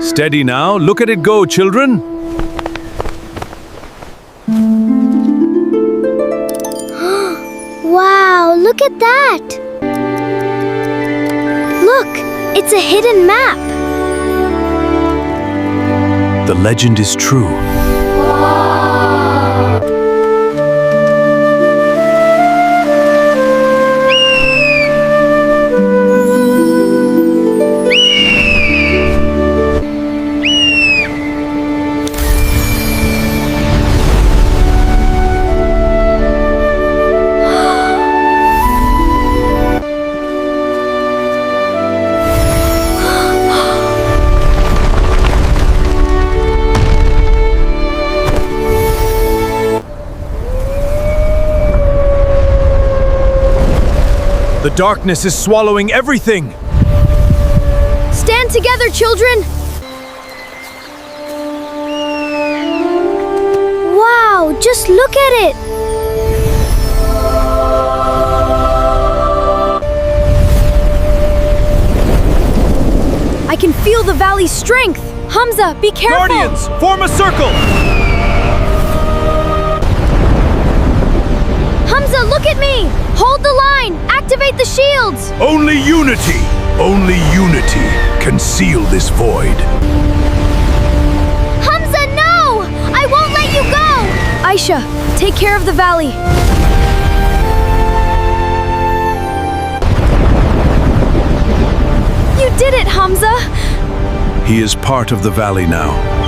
Steady now. Look at it go, children. Wow, look at that! Look, it's a hidden map. The legend is true. The darkness is swallowing everything. Stand together, children! Wow, just look at it! I can feel the valley's strength! Hamza, be careful! Guardians, form a circle! Hamza, look at me! Hold the line! Activate the shields! Only unity can seal this void. Hamza, no! I won't let you go! Aisha, take care of the valley. You did it, Hamza! He is part of the valley now.